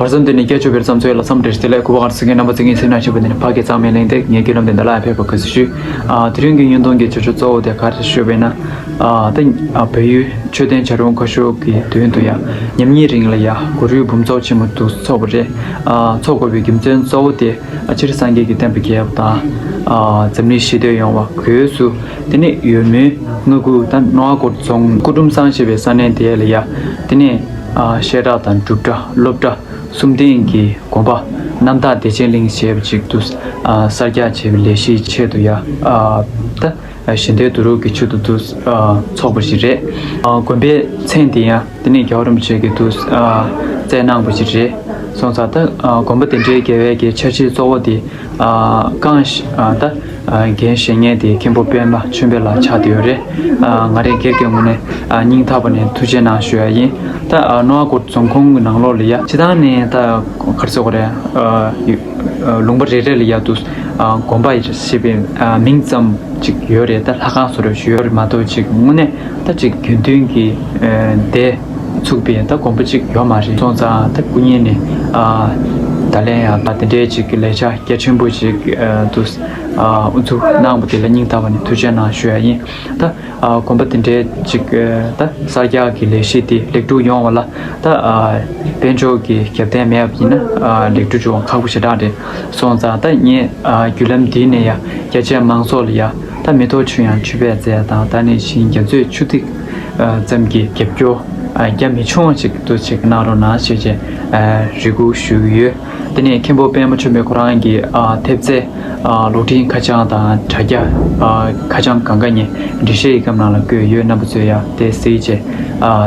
person the nike chu ber sam so la sam test le ku war sing na ba sing sin na chu ben pa ke sa me len de nge ke lam de la phe ba ka su tring ge yin dong ge chu chu zo de ka shu be na de pe yu chu den cha rong ko shu ki de to ya nyam ni ring la ya ku ru bum zo chi mu tu so ba je zo ko bi kim chen zo de chi sang ge ki tem bi ke ta zamni shi de yong wa ku su de ne yu me nu gu tan no ko chong ku dum sang shi be san ne de le ya de ne shera tan tukta lobta sumding ki komba namda de cheling cheb chik tus sarya cheb le shi che du ya ta shinde duru ki chu du tus chog shi re gombe chen di ya de gyorum che ki tus zai nang bu shi re song sa ta gombe de je ge we ge che chi zo di gang ta gen shenye di kimbo pen ba chunbe la cha di re ngare ge ge mu ne ning ta ba ne tu je na shu yin ta no ko chong khong nang lo li ya chi da ne ta khar so re lung ba re re li ya tu gom ba shi be ming cham chi yo re ta la ga so re shu yo ma do chi mu ne ta chi gyun ding ki de chuk be ta gom ba chi yo ma ri song za ta ku ni ne 달래야 바데지 길레자 개춘부지 두스 우주 나무들 닝타바니 투제나 쉐이 다 컴바텐데 직다 사야 길레시티 렉투 용와라 다 벤조기 캡테메비나 렉투 좀 가고시다데 손자다 니 귤람디네야 개제 망솔이야 다 메토 추양 추베제다 다니 신경最 추틱 점기 캡조 야미 총식 또 직나로나 시제 리구 슈유 드니 캠보 뱀처메 코랑기 탭제 로팅 카장다 자자 가장 강간이 리셰 감나라 그 유나부서야 데시제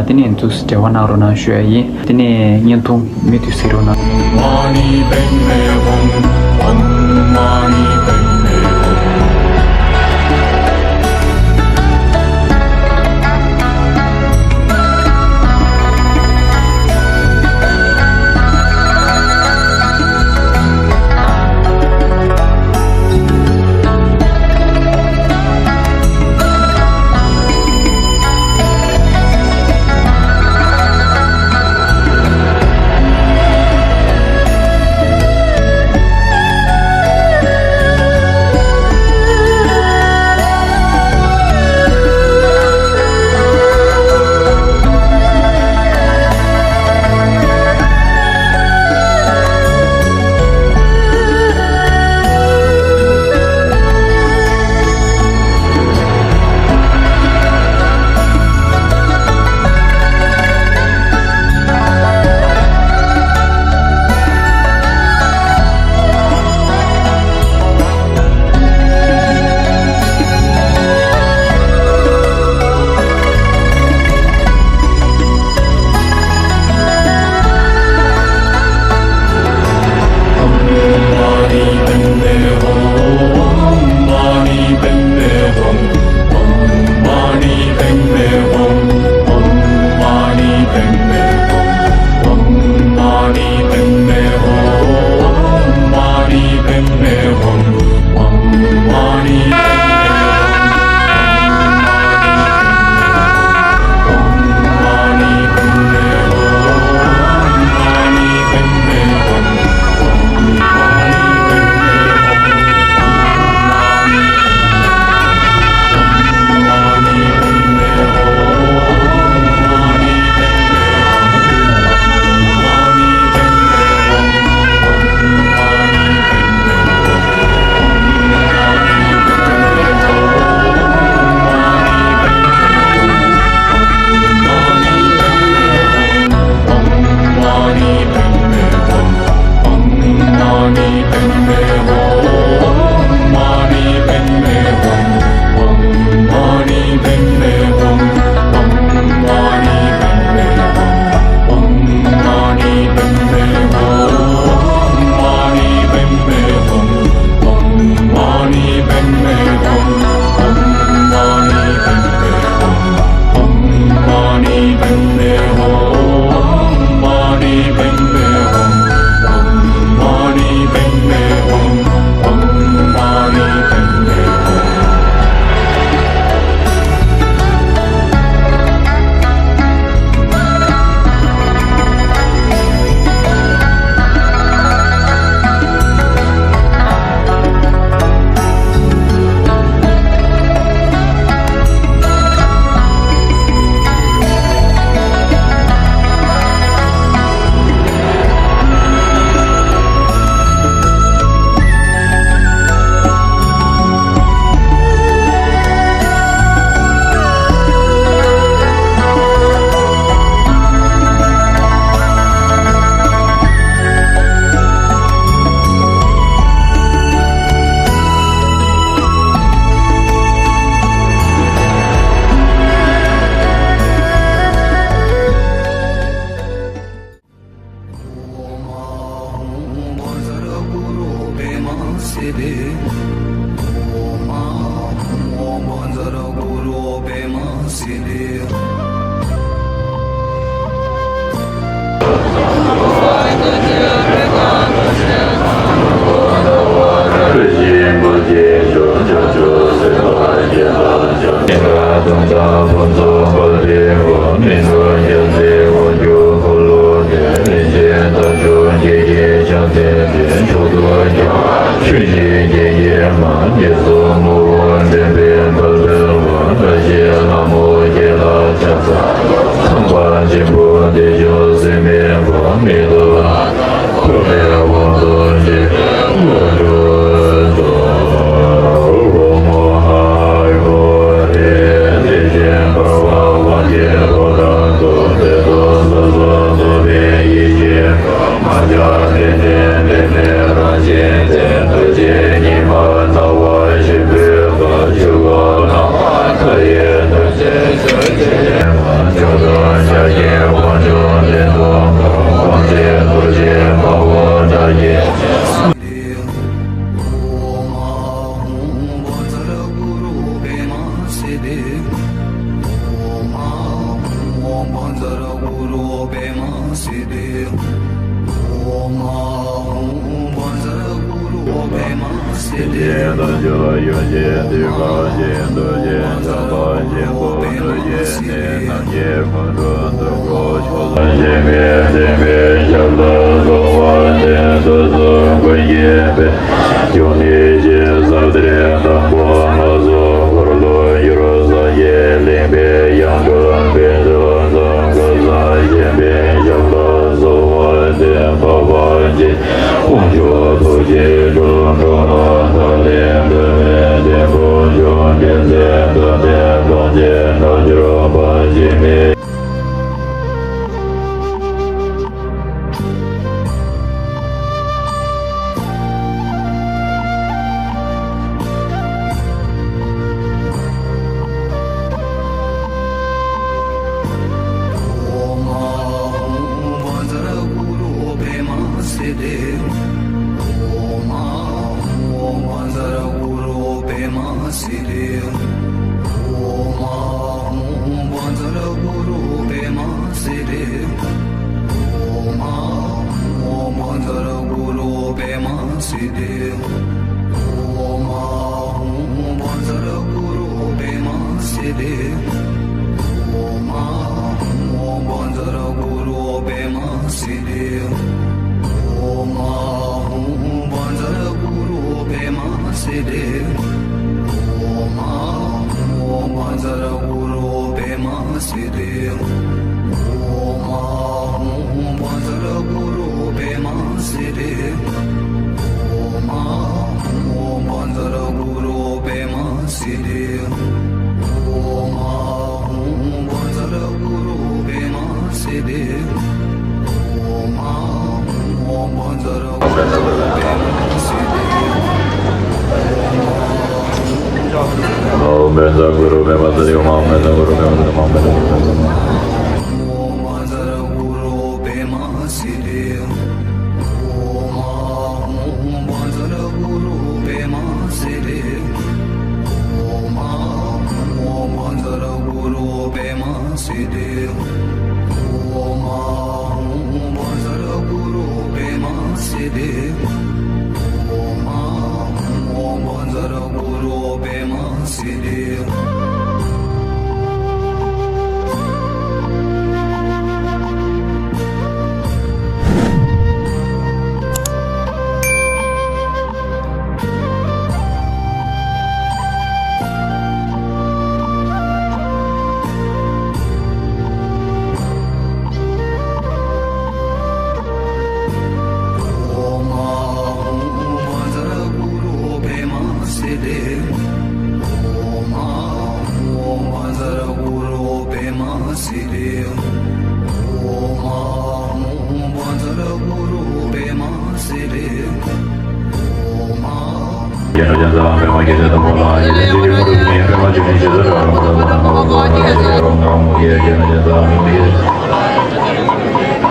드니 두스 대원나로나 슈이 드니 년통 미투시로나 마니 벤메봄 마니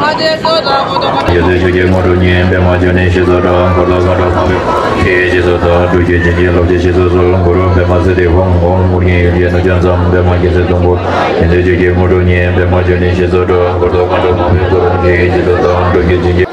有的就结果都年别嘛就那些做着，搞到旁边，些些做着，都些今天老些些做着，搞到别嘛是的红木年有那讲咱别嘛就是中国，现在就结果都年别嘛就那些做着，搞到旁边做些些做着，都些今天。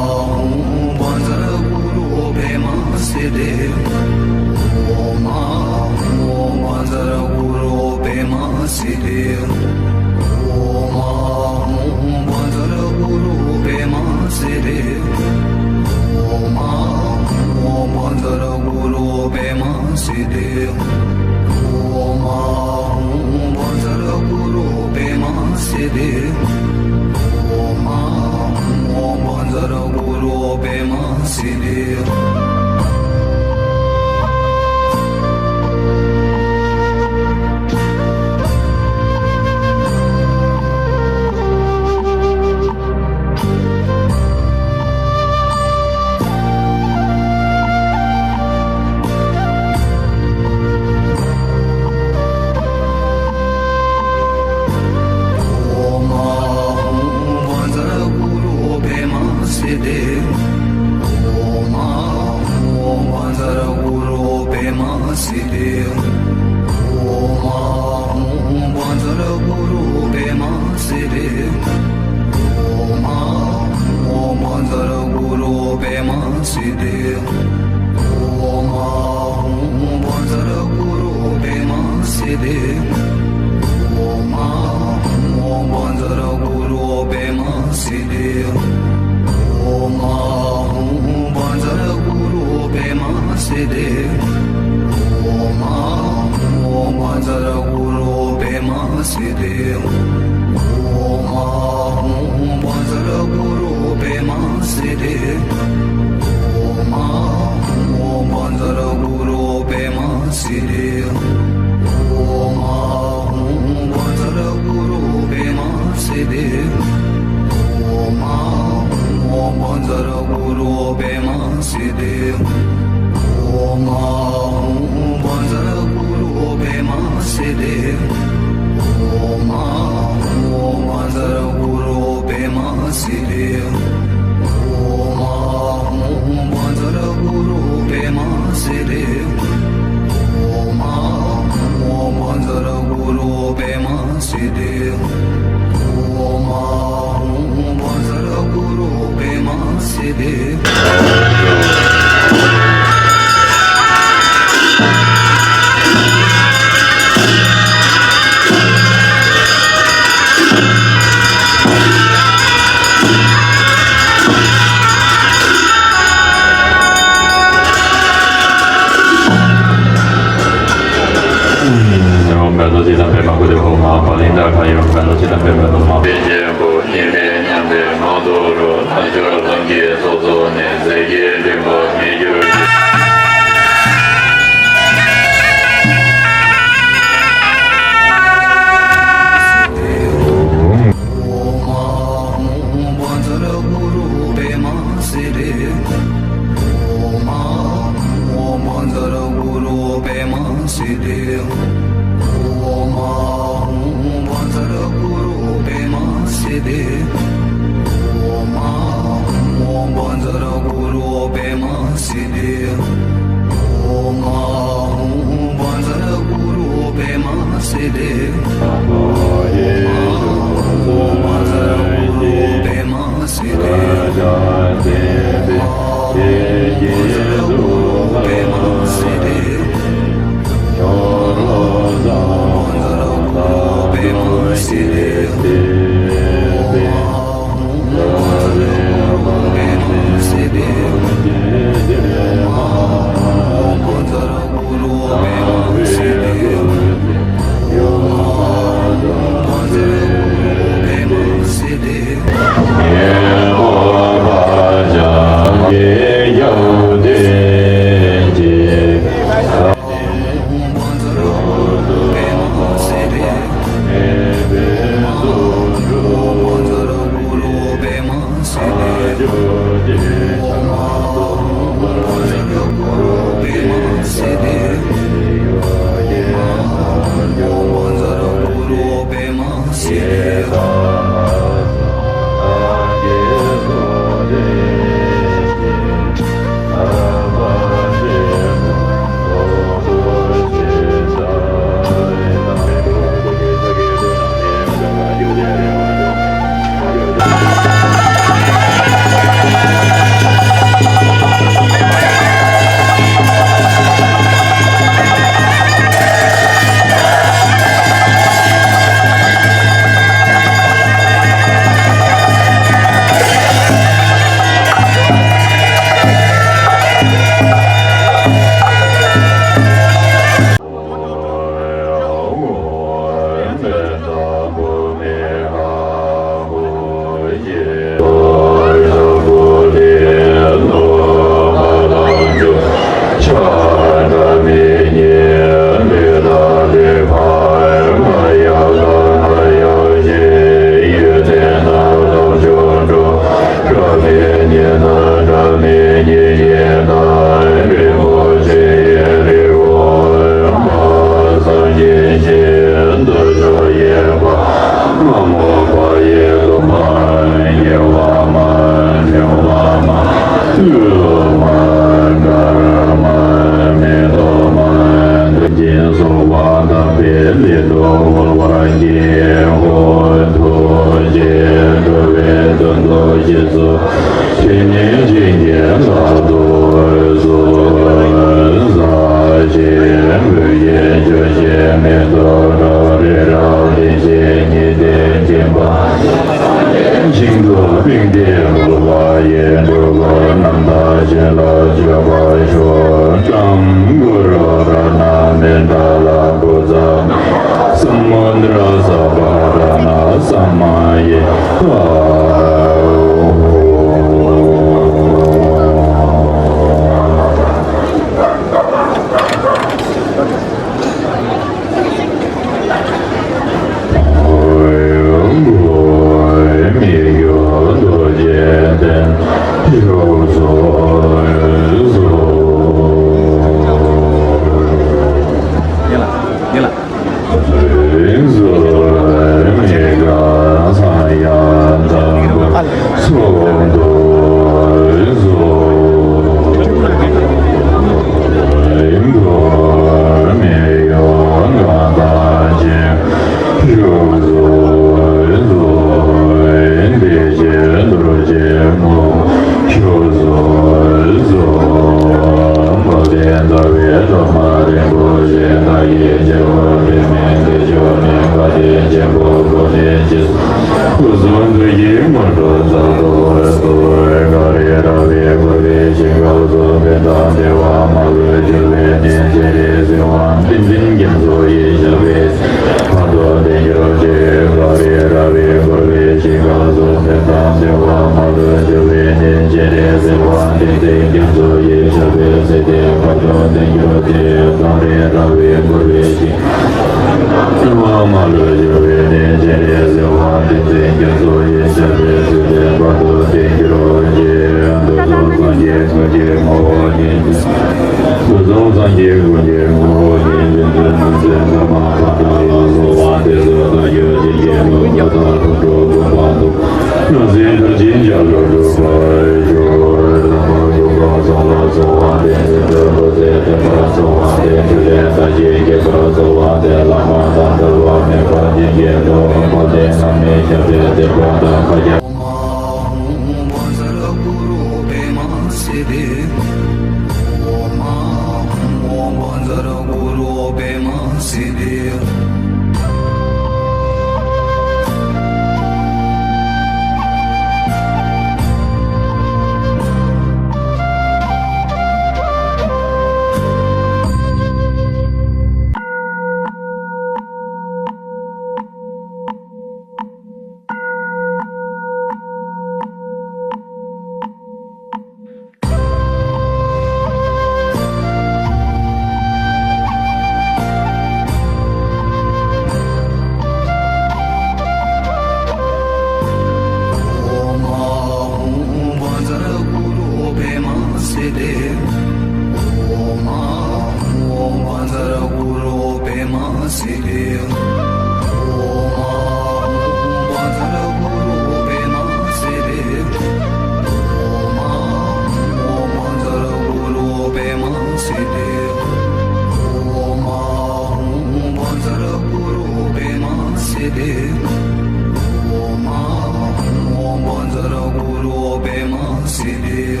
Siddhi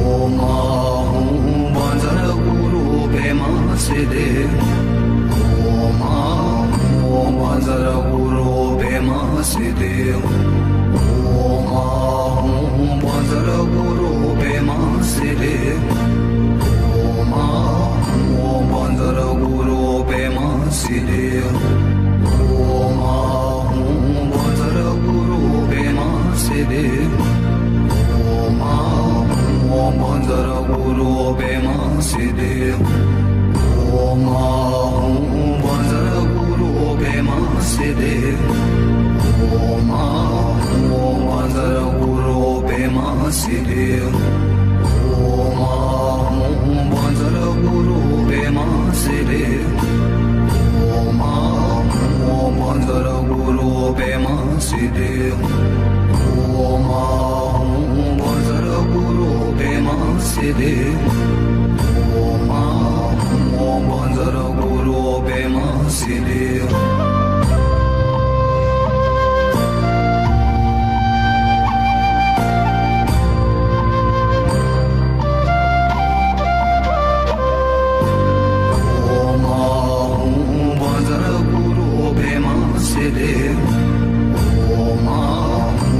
Om Ahum Banjara Guru Pema Siddhi Om Ahum Banjara Guru Pema Siddhi Om Ahum Banjara Guru Pema Siddhi Om Ahum Banjara Guru Pema Siddhi Om Ahum Banjara Guru Pema Siddhi Om Ahum Banjara Guru Pema Siddhi Om Ahum Banjara Guru Pema Siddhi Om Ahum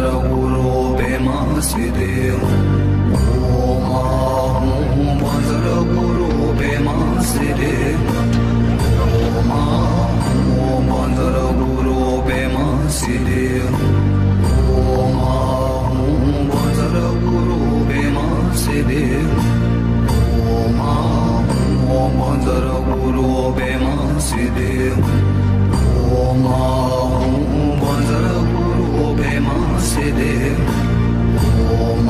Banjara Guru Pema Siddhi Om Ahum Banjara Guru Pema Siddhi Om Ahum Banjara Guru Pema Siddhi Om Ahum Banjara Guru Pema Siddhi Om Ahum Banjara Guru Pema Siddhi Om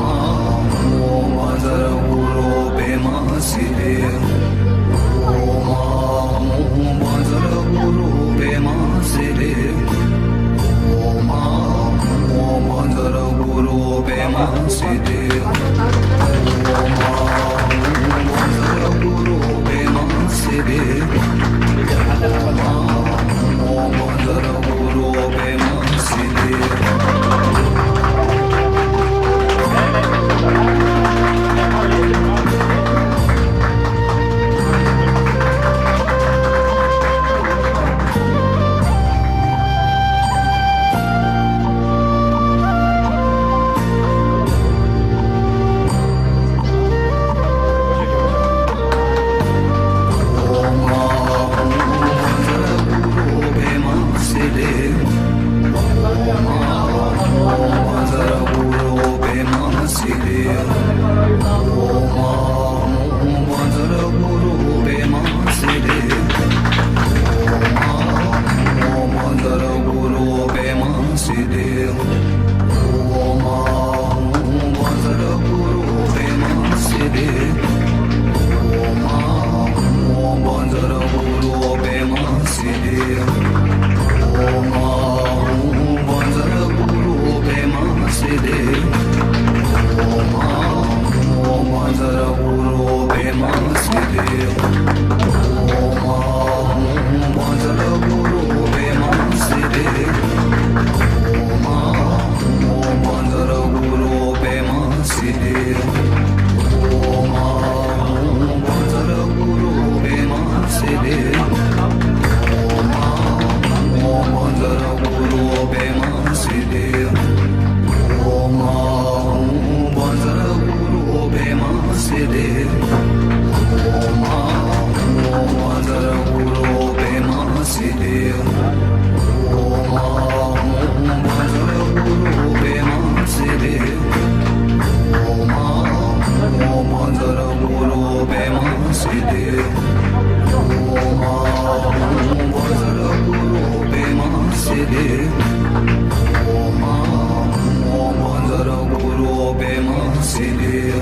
Siddhi Om Vajra Guru Pema Siddhi Om Vajra Guru Pema Siddhi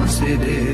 Siddhi